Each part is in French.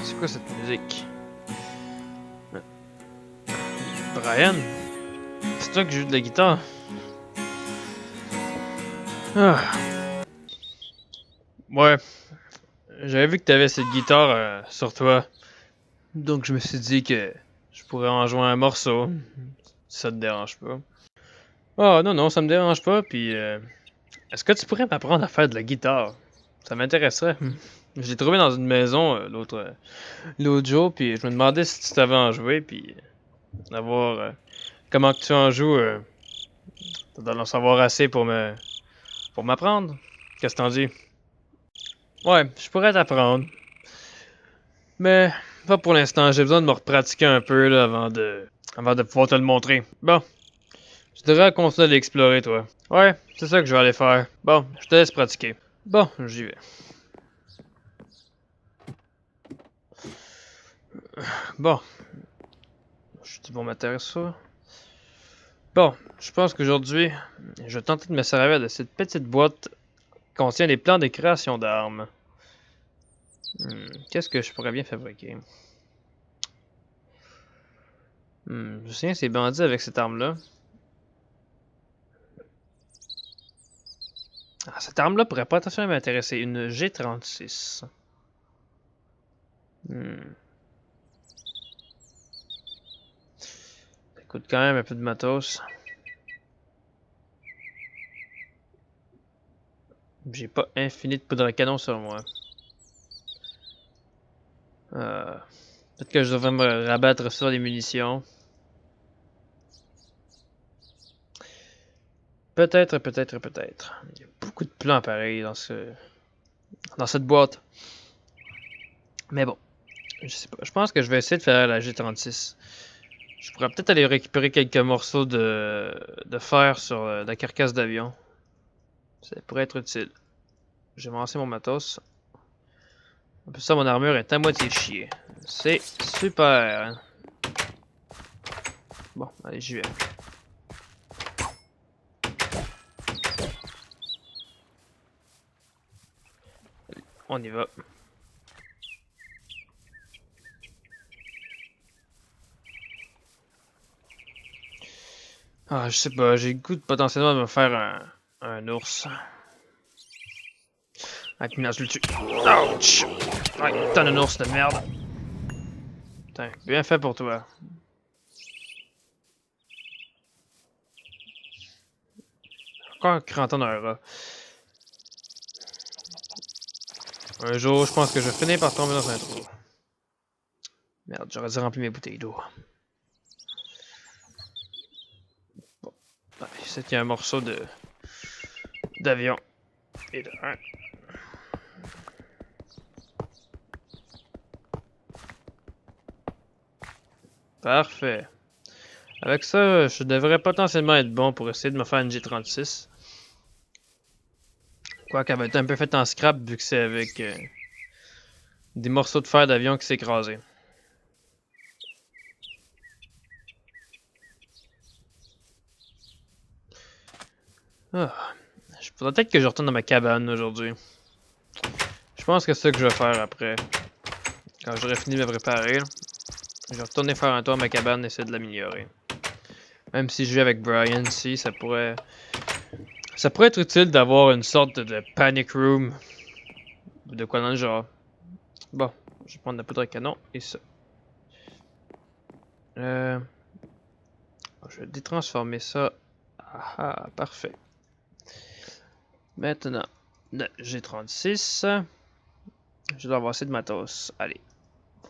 C'est quoi cette musique? Brian? C'est toi qui joues de la guitare? Ah. Ouais. J'avais vu que t'avais cette guitare sur toi. Donc je me suis dit que je pourrais en jouer un morceau. Si ça te dérange pas. Oh non, non, ça me dérange pas. Puis est-ce que tu pourrais m'apprendre à faire de la guitare? Ça m'intéresserait. Je l'ai trouvé dans une maison l'autre jour. Puis je me demandais si tu savais en jouer. Puis d'avoir comment que tu en joues. Tu dois en savoir assez pour m'apprendre. Qu'est-ce que t'en dis? Ouais, je pourrais t'apprendre. Mais pas pour l'instant, j'ai besoin de me repratiquer un peu là, avant de pouvoir te le montrer. Bon, je devrais continuer à l'explorer, toi. Ouais, c'est ça que je vais aller faire. Bon, je te laisse pratiquer. Bon, j'y vais. Bon, je suis bon matériel ça. Bon, je pense qu'aujourd'hui, je vais tenter de me servir de cette petite boîte qui contient des plans de création d'armes. Qu'est-ce que je pourrais bien fabriquer? Je sais ces bandits avec cette arme-là. Ah, cette arme-là pourrait potentiellement m'intéresser. Une G36. Ça coûte quand même un peu de matos. J'ai pas infini de poudre à canon sur moi. Peut-être que je devrais me rabattre sur les munitions. Peut-être, peut-être, peut-être. Il y a beaucoup de plans pareils dans cette boîte. Mais bon, je sais pas. Je pense que je vais essayer de faire la G36. Je pourrais peut-être aller récupérer quelques morceaux de fer sur la carcasse d'avion. Ça pourrait être utile. J'ai lancé mon matos. En plus ça, mon armure est à moitié chiée. C'est super. Bon, allez, j'y vais. On y va. Ah, je sais pas, j'ai le goût de potentiellement me faire un ours. Avec une je le tue. Ouch! Ouais, t'as un ours de merde. Putain, bien fait pour toi. Encore un cranton d'un rat. Un jour, je pense que je vais finir par tomber dans un trou. Merde, j'aurais dû remplir mes bouteilles d'eau. Bon. Ouais, ici, il y a un morceau d'avion. Et de un. Parfait. Avec ça, je devrais potentiellement être bon pour essayer de me faire une G36. Quoique elle va être un peu faite en scrap vu que c'est avec des morceaux de fer d'avion qui s'est écrasé. Ah. Je faudrait peut-être que je retourne dans ma cabane aujourd'hui. Je pense que c'est ça que je vais faire après. Quand j'aurai fini de me préparer, je vais retourner faire un tour à ma cabane et essayer de l'améliorer. Même si je joue avec Brian ici, ça pourrait être utile d'avoir une sorte de panic room. Ou de quoi dans le genre. Bon, je vais prendre la poudre à canon et ça. Je vais détransformer ça. Ah, parfait. Maintenant, le G36. Je dois avoir assez de matos. Allez.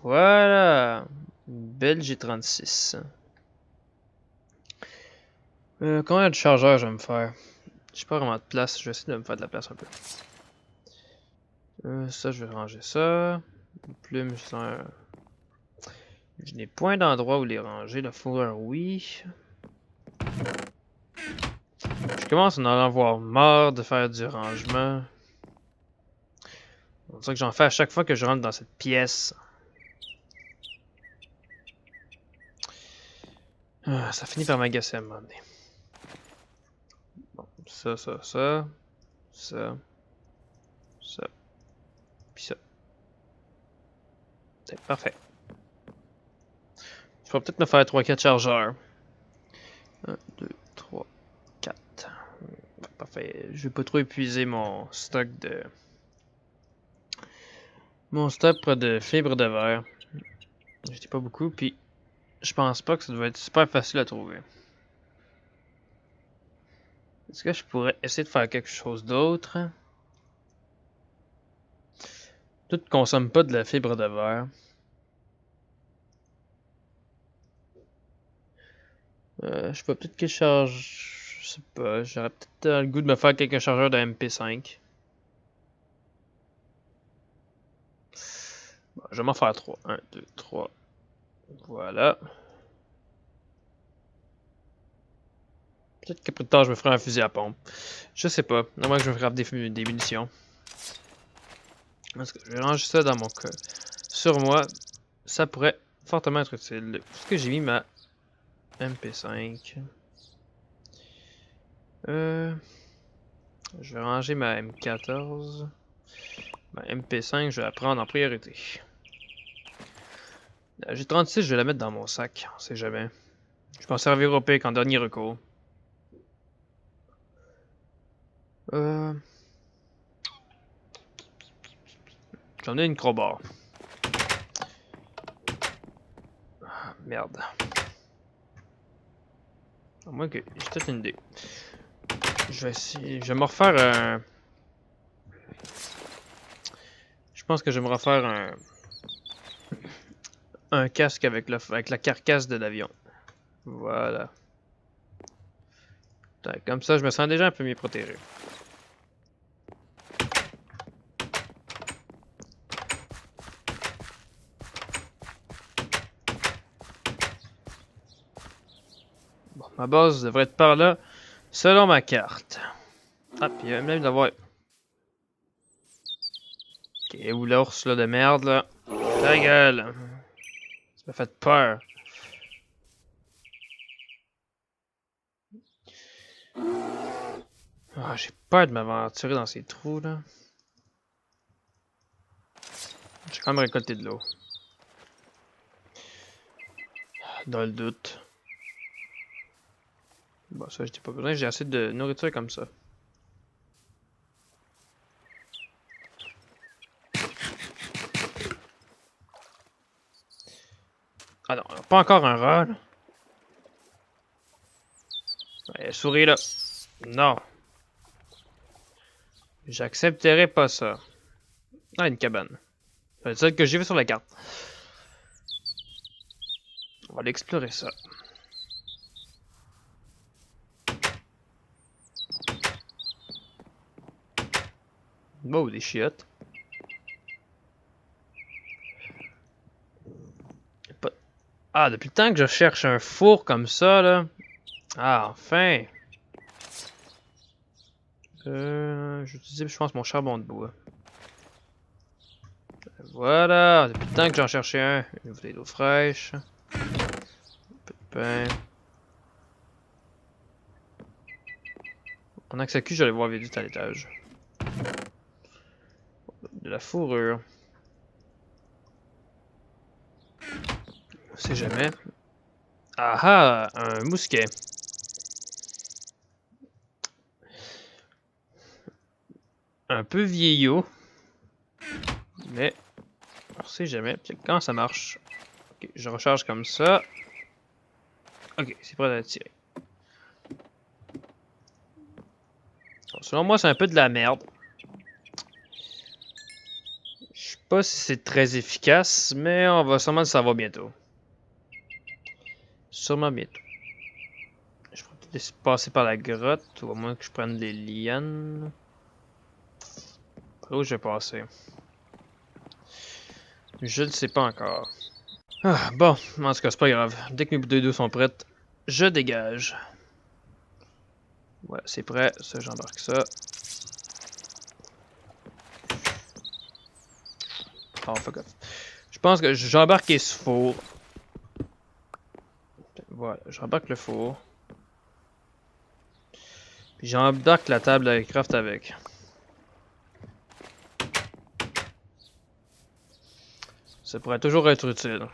Voilà. Une belle G36. Combien de chargeurs je vais me faire? J'ai pas vraiment de place. Je vais essayer de me faire de la place un peu. Ça, je vais ranger ça. Une plume, je n'ai point d'endroit où les ranger. Le fourreur, oui. Je commence à en avoir marre de faire du rangement. On dirait que j'en fais à chaque fois que je rentre dans cette pièce. Ah, ça finit par m'agacer à un moment donné. Bon, ça, ça. Puis ça. C'est parfait. Je pourrais peut-être me faire 3-4 chargeurs. 1, 2, 3, 4. Parfait. Je vais pas trop épuiser mon stock de... Mon stock de fibres de verre. J'étais pas beaucoup, puis je pense pas que ça doit être super facile à trouver. Est-ce que je pourrais essayer de faire quelque chose d'autre? Tout ne consomme pas de la fibre de verre. Je peux peut-être que je charge... Je sais pas, j'aurais peut-être le goût de me faire quelques chargeurs de MP5. Bon, je vais m'en faire 3. 1, 2, 3. Voilà. Peut-être que plus tard je me ferai un fusil à pompe. Je sais pas. À moins que je me fasse des munitions. Parce que je range ça dans mon cas. Sur moi, ça pourrait fortement être utile. Est-ce que j'ai mis ma MP5? Je vais ranger ma M14. Ma MP5, je vais la prendre en priorité. La G36, je vais la mettre dans mon sac. On sait jamais. Je peux en servir au pic en dernier recours. J'en ai une crowbar. Ah, merde. À moins que j'ai peut-être une idée. Je vais essayer. Je vais me refaire un. Je pense que je vais me refaire un casque avec la carcasse de l'avion. Voilà. Comme ça, je me sens déjà un peu mieux protégé. Bon, ma base devrait être par là, selon ma carte. Ah, puis il y a même d'avoir. Ok, où l'ours là de merde là? Ta gueule! Ça m'a fait peur. Ah, j'ai peur de m'aventurer dans ces trous là. J'ai quand même récolté de l'eau. Dans le doute. Bon, ça, j'ai pas besoin, j'ai assez de nourriture comme ça. Ah non, pas encore un rat là. Ouais, souris là. Non. J'accepterai pas ça. Ah, une cabane. C'est celle que j'ai vue sur la carte. On va aller explorer ça. Wow, des chiottes. Pas... Ah, depuis le temps que je cherche un four comme ça, là. Ah, enfin. J'utilise, je pense, mon charbon de bois. Voilà, depuis le temps que j'en cherchais un. Une bouteille d'eau fraîche. Un peu de pain. Pendant que ça cuit, j'allais voir vite à l'étage. De la fourrure. On sait jamais. Ah ah, un mousquet. Un peu vieillot. Mais, on sait jamais. Quand ça marche. Ok, je recharge comme ça. Ok, c'est prêt à tirer. Bon, selon moi, c'est un peu de la merde. Je sais pas si c'est très efficace, mais on va sûrement le savoir bientôt. Sûrement bientôt. Je pourrais peut-être essayer de passer par la grotte, ou à moins que je prenne des lianes. Par où je vais passer? Je ne sais pas encore. Ah, bon, en tout cas, c'est pas grave. Dès que mes bouteilles d'eau sont prêtes, je dégage. Voilà, c'est prêt. Ça, j'embarque ça. Oh, fuck off. Je pense que j'embarque ce four. Voilà, j'embarque le four. Puis j'embarque la table à craft avec. Ça pourrait toujours être utile.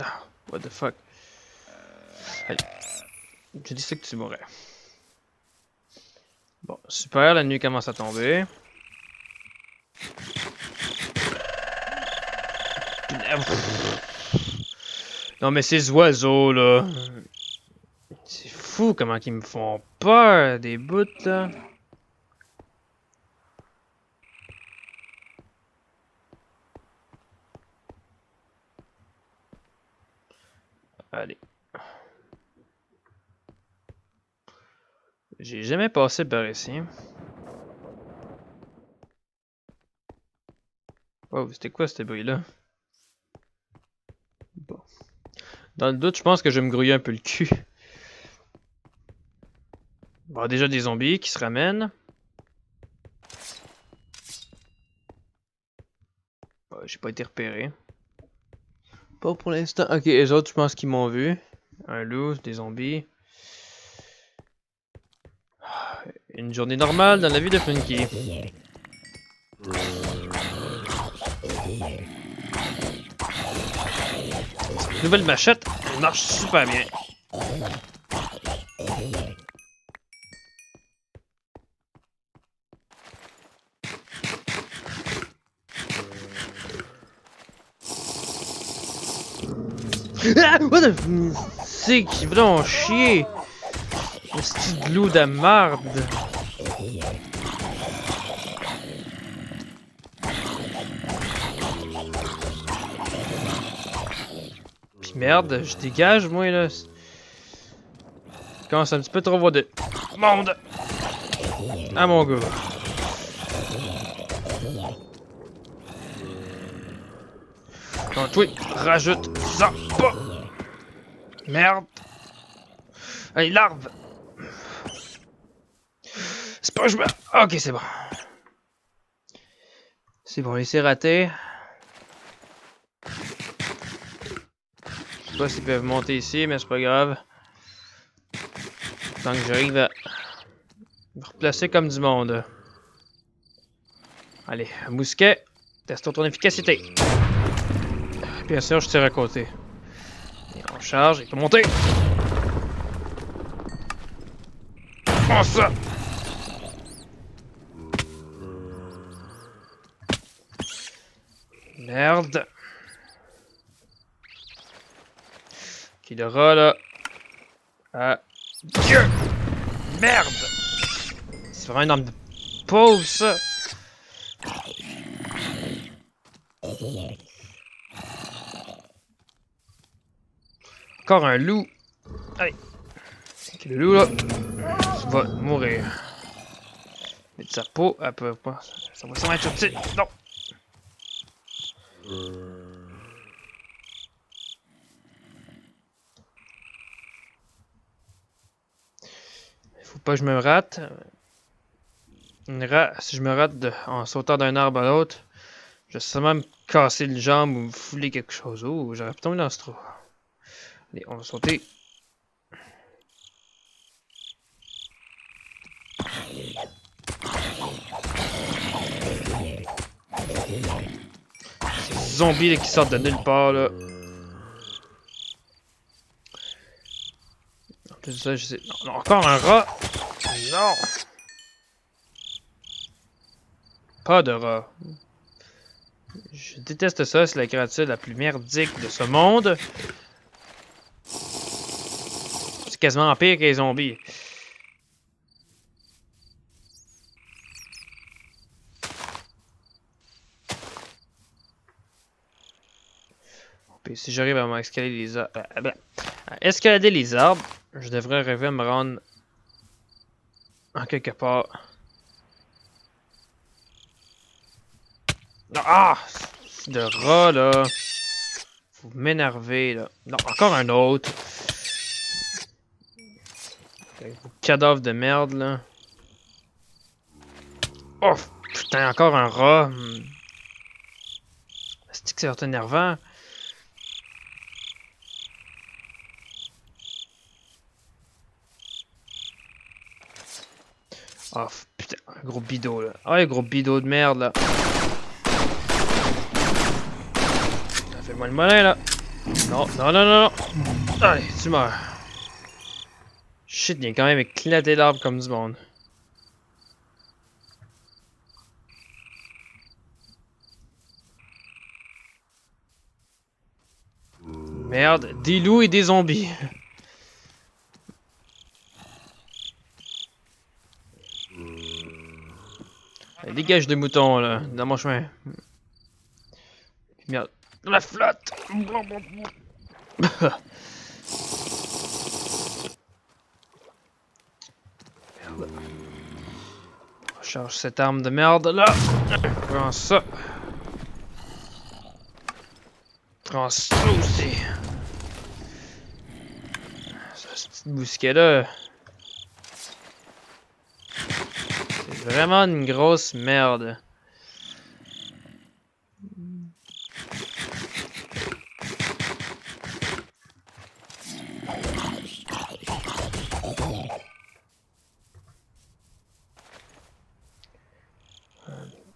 Ah, what the fuck. Allez. J'ai dit ça que tu mourrais. Bon, super, la nuit commence à tomber. Non mais ces oiseaux là. C'est fou comment ils me font peur des bouts là. Allez. J'ai jamais passé par ici. Wow, c'était quoi ce bruit là? Bon. Dans le doute, je pense que je vais me grouiller un peu le cul. Bon, déjà des zombies qui se ramènent. Bon, j'ai pas été repéré. Pas pour l'instant. Ok, les autres, je pense qu'ils m'ont vu. Un loup, des zombies. Une journée normale dans la vie de Funky. Nouvelle machette, elle marche super bien. Ah! What the... C'est qui veut donc chier? Le style de loup de marde. Pis merde, je dégage moi là. Je commence un petit peu trop voir de monde. Ah mon gars. Donc toi, rajoute ça pas. Merde. Allez, larve. C'est pas je me... Ok, c'est bon. C'est bon, laissez rater. Je sais pas s'ils peuvent monter ici, mais c'est pas grave. Tant que j'arrive à me replacer comme du monde. Allez, un mousquet. Testons ton efficacité. Bien sûr, je tire à côté. Et on charge, il peut monter. Comment ça? Merde. Qui le rat là? Ah. Dieu! Merde! C'est vraiment une arme de pauvre ça! Encore un loup! Allez! Ok, le loup là! Tu vas mourir. Mais de sa peau, elle peut pas. Ça va sûrement être utile! Non! Faut pas que je me rate. Si je me rate en sautant d'un arbre à l'autre, je vais sûrement me casser le jambe ou me fouler quelque chose. Oh, j'aurais pu tomber dans ce trou. Allez, on va sauter. Ces zombies là, qui sortent de nulle part là. En plus de ça, je sais. Non, non, encore un rat! Non! Pas de rat. Je déteste ça, c'est la créature la plus merdique de ce monde. C'est quasiment pire que les zombies. Puis si j'arrive à escalader les arbres, je devrais arriver à me rendre en quelque part. Ah! De rat là! Vous m'énervez là. Non, encore un autre. Cadavre de merde, là. Oh, putain, encore un rat. C'est que ça va être énervant. Oh, putain, un gros bidot, là. Ah, un gros bidot de merde, là. Fais-moi le malin, là. Non, non, non, non, non. Allez, tu meurs. Shit, il vient quand même éclater l'arbre comme du monde. Merde, des loups et des zombies. Allez, dégage de moutons, là, dans mon chemin. Merde. La flotte! Merde. On charge cette arme de merde, là. Prends ça. Prends ça aussi. Cette petite bousquet-là. C'est vraiment une grosse merde.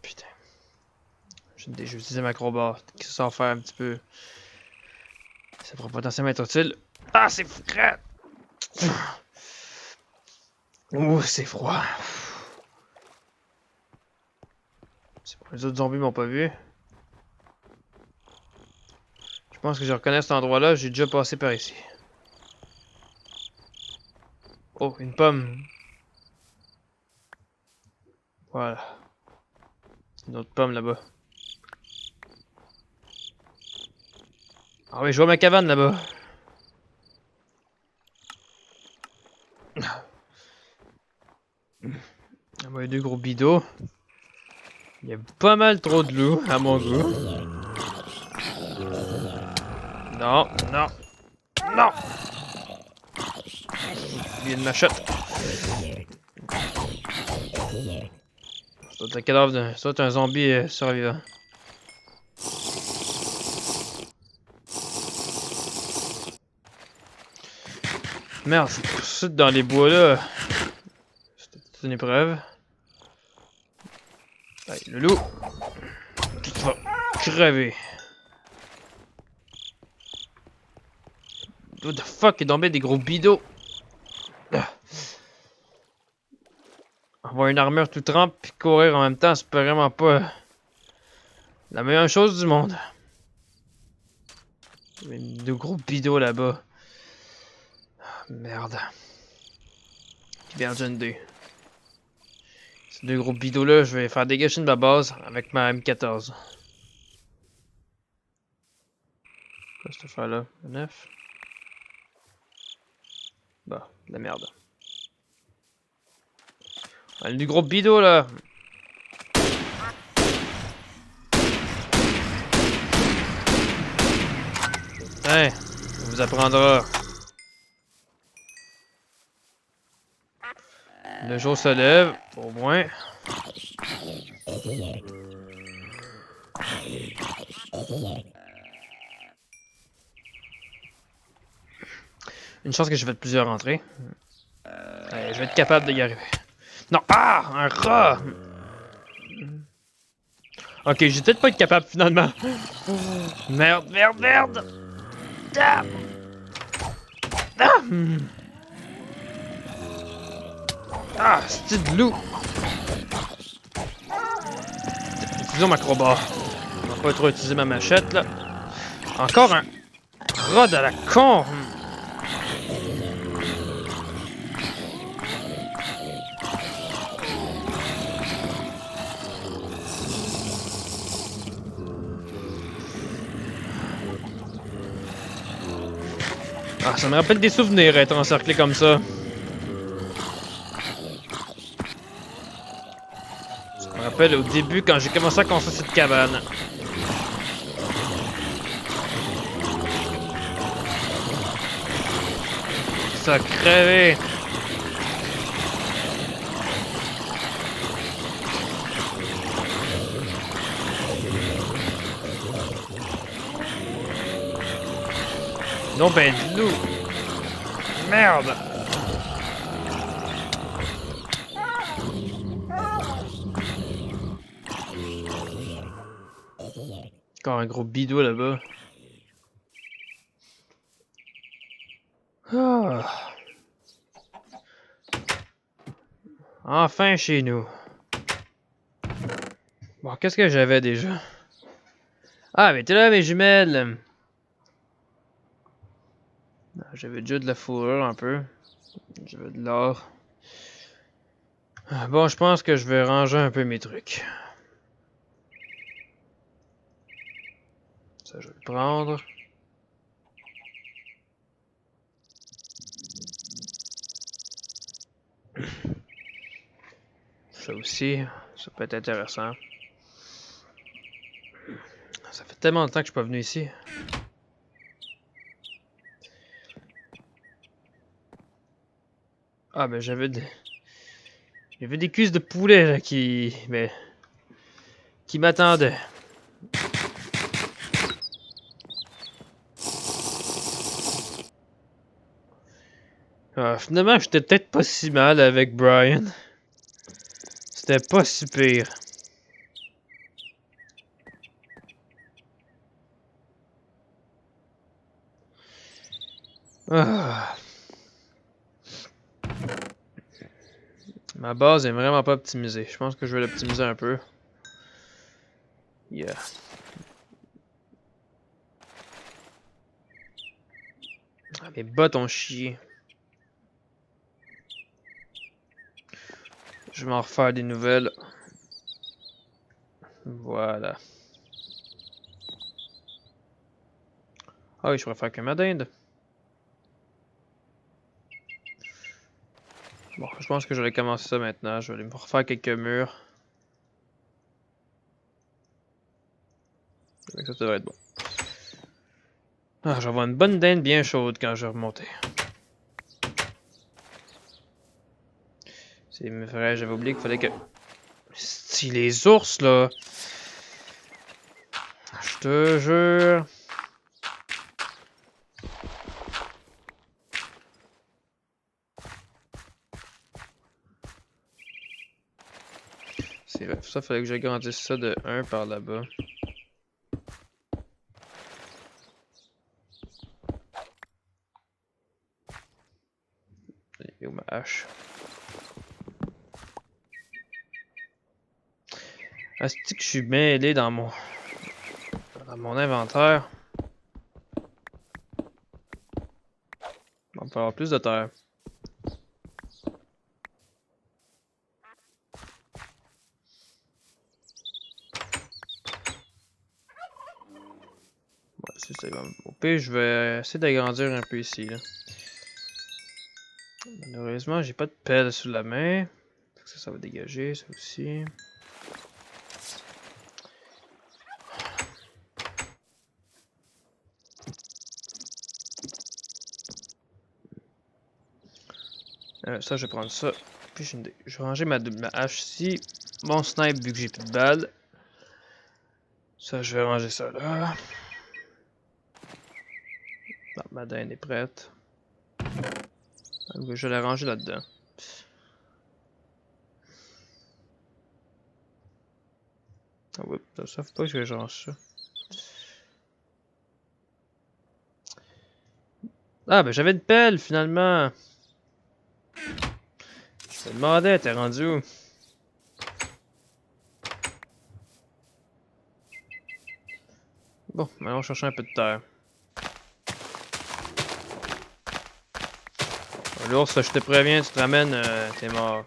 Putain. Je vais utiliser ma crowbar. Qu'est-ce que ça va faire un petit peu? Ça pourrait potentiellement être utile. Ah, c'est frais! Ouh, c'est froid. C'est pour les autres zombies m'ont pas vu. Je pense que je reconnais cet endroit-là. J'ai déjà passé par ici. Oh, une pomme. Voilà. Une autre pomme là-bas. Ah oui, je vois ma cabane là-bas. Ah, bah, il y a deux gros bidots. Il y a pas mal trop de loups, à mon goût. Non, non, non! Il y a une machette. C'est un cadavre de... C'est un zombie survivant. Merde, c'est pour ça que dans les bois là. C'était une épreuve. Allez, le loup. Tu vas crever. What the fuck, il est tombé des gros bidots. Avoir une armure tout trempe puis courir en même temps, c'est vraiment pas la meilleure chose du monde. Il y a deux gros bidots là-bas. Merde. J'ai perdu une dé. Ces deux gros bidots là, je vais faire dégager de ma base avec ma M14. Quoi cette affaire là? 9. Bah, de la merde. Ah, du gros bidot là! Hein, on vous apprendra. Le jour se lève, au moins. Une chance que j'ai fait plusieurs entrées. Je vais être capable de y arriver. Non! Ah! Un rat! Ok, j'ai peut-être pas être capable finalement. Merde, merde, merde! Ah! Ah! Ah, c'est de loup! Utilisons ma crowbar. On va pas trop utiliser ma machette là. Encore un rat de la con! Ah, ça me rappelle des souvenirs être encerclé comme ça. Ça me rappelle au début quand j'ai commencé à construire cette cabane. Ça a crevé. Non ben de loup! Merde! Encore un gros bidou là-bas. Ah. Enfin chez nous. Bon, qu'est-ce que j'avais déjà? Ah, mais t'es là, mes jumelles! J'avais déjà de la fourrure un peu. J'avais de l'or. Bon, je pense que je vais ranger un peu mes trucs. Ça, je vais le prendre. Ça aussi, ça peut être intéressant. Ça fait tellement de temps que je suis pas venu ici. Ah, ben j'avais des cuisses de poulet là, qui m'attendaient. Ah, finalement, j'étais peut-être pas si mal avec Brian. C'était pas si pire. Ah. Ma base est vraiment pas optimisée. Je pense que je vais l'optimiser un peu. Yeah. Ah, mes bottes ont chié. Je vais m'en refaire des nouvelles. Voilà. Ah oui, je pourrais faire que ma dinde. Bon, je pense que je vais commencer ça maintenant. Je vais aller me refaire quelques murs. Ça devrait être bon. Ah, je vais avoir une bonne dinde bien chaude quand je vais remonter. C'est vrai, j'avais oublié qu'il fallait que... Si les ours, là... Je te jure... C'est vrai, ça, fallait que j'agrandisse ça de 1 par là-bas. Et où ma hache? Ah, c'est que je suis mêlé dans mon inventaire. On peut avoir plus de terre. Ouais, c'est ça. Au pire, je vais essayer d'agrandir un peu ici, là. Malheureusement, j'ai pas de pelle sous la main. Ça va dégager, ça aussi. Ça, je vais prendre ça. Puis je vais ranger ma hache ici. Mon snipe, vu que j'ai plus de balles. Ça, je vais ranger ça là. Non, ma dinde est prête. Je vais la ranger là-dedans. Ah oui, ça faut pas que je range ça. Ah, ben j'avais une pelle finalement. Je me demandais, t'es rendu où? Bon, maintenant on cherche un peu de terre. L'ours, je te préviens, tu te ramènes, t'es mort.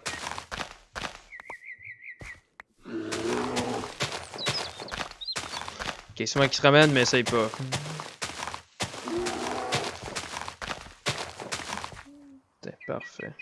Ok, c'est moi qui se ramène, mais essaye pas. C'est parfait.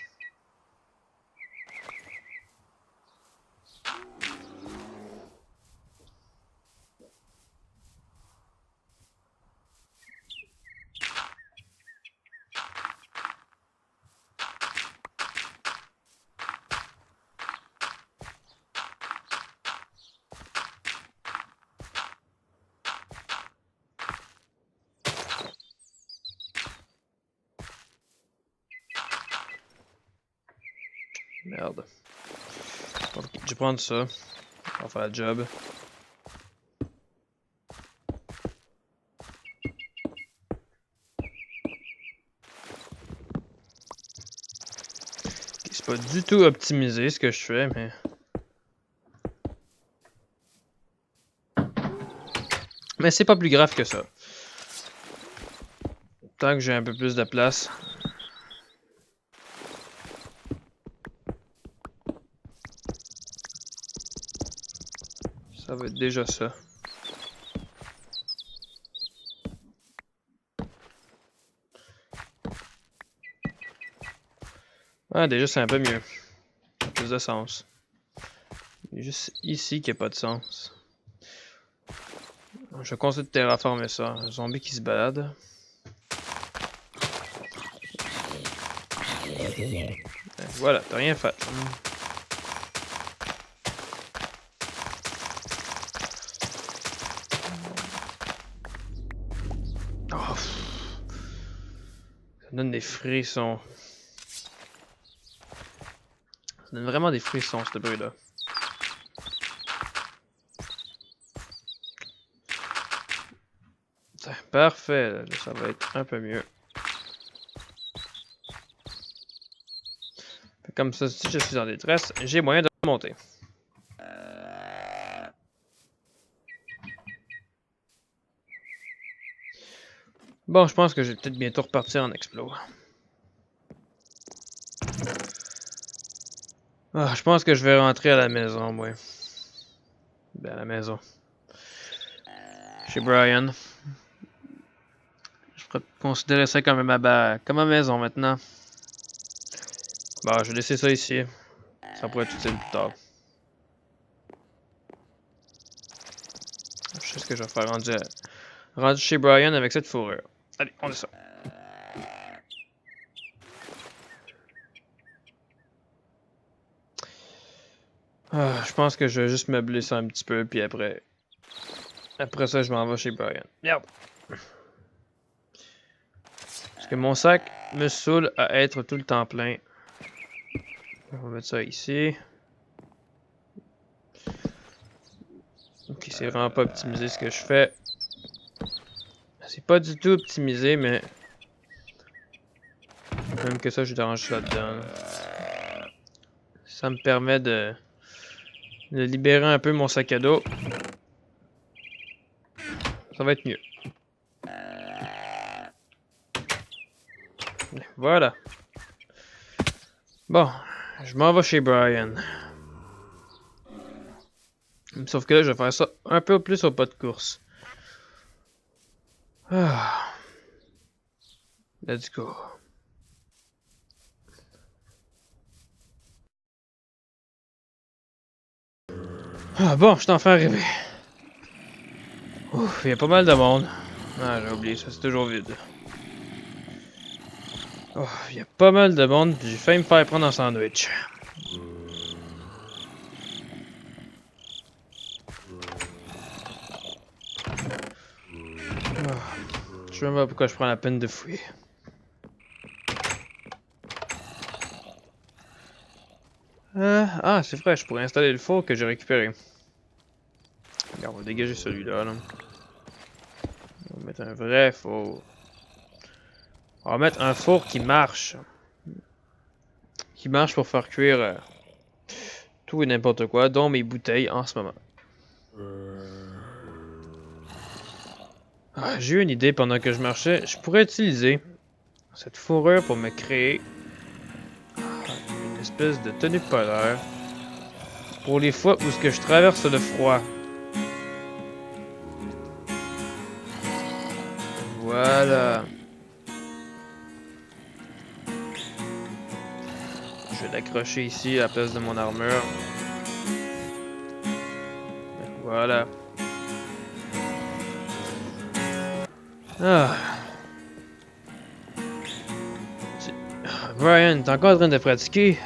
Merde. Je vais prendre ça. On va faire le job. C'est pas du tout optimisé ce que je fais, mais... Mais c'est pas plus grave que ça. Tant que j'ai un peu plus de place. Ça va être déjà ça. Ah, déjà c'est un peu mieux. Plus de sens. Il y a juste ici qu'il n'y a pas de sens. Je conseille de terraformer ça. Un zombie qui se balade. Voilà, t'as rien fait. Oh, ça donne des frissons. Ça donne vraiment des frissons, ce bruit-là. Parfait, là, ça va être un peu mieux. Comme ça, si je suis en détresse, j'ai moyen de remonter. Bon, je pense que je vais peut-être bientôt repartir en explo. Ah, je pense que je vais rentrer à la maison, moi. Ben, à la maison. Chez Brian. Je pourrais considérer ça comme ma maison maintenant. Bon, je vais laisser ça ici. Ça pourrait être utile plus tard. Je sais ce que je vais faire rendu chez Brian avec cette fourrure. Allez, on descend. Ah, je pense que je vais juste meubler ça un petit peu, puis après ça, je m'en vais chez Brian. Merde! Parce que mon sac me saoule à être tout le temps plein. On va mettre ça ici. Ok, c'est vraiment pas optimisé ce que je fais. C'est pas du tout optimisé, mais... Même que ça, je dérange ça là-dedans. Ça me permet de libérer un peu mon sac à dos. Ça va être mieux. Voilà. Bon, je m'en vais chez Brian. Sauf que là, je vais faire ça un peu plus au pas de course. Ah. Let's go. Ah bon, je t'en fais rêver. Ouf, il y a pas mal de monde. Ah, j'ai oublié, ça c'est toujours vide. Oh, il y a pas mal de monde, puis j'ai failli me faire prendre un sandwich. Je sais même pas pourquoi je prends la peine de fouiller. Ah, c'est vrai, je pourrais installer le four que j'ai récupéré. Regarde, on va dégager celui-là. Là. On va mettre un vrai four. On va mettre un four qui marche. Qui marche pour faire cuire tout et n'importe quoi, dont mes bouteilles en ce moment. Ah, j'ai eu une idée pendant que je marchais. Je pourrais utiliser cette fourrure pour me créer une espèce de tenue polaire pour les fois où ce que je traverse le froid. Voilà. Je vais l'accrocher ici à la place de mon armure. Voilà. Ah. Brian, t'es encore en train de pratiquer?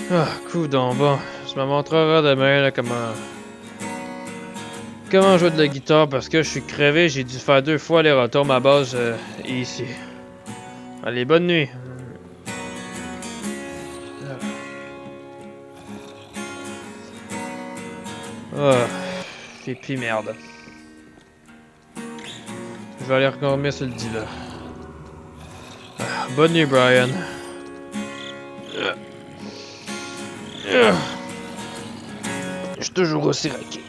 Ah, coudonc, bon. Ça me montrera demain là, comment jouer de la guitare parce que je suis crevé, j'ai dû faire 2 fois les retours ma base ici. Allez, bonne nuit. Oh, pipi merde. Je vais aller dormir sur le divan. Bonne nuit, Brian. Je suis toujours aussi raqué.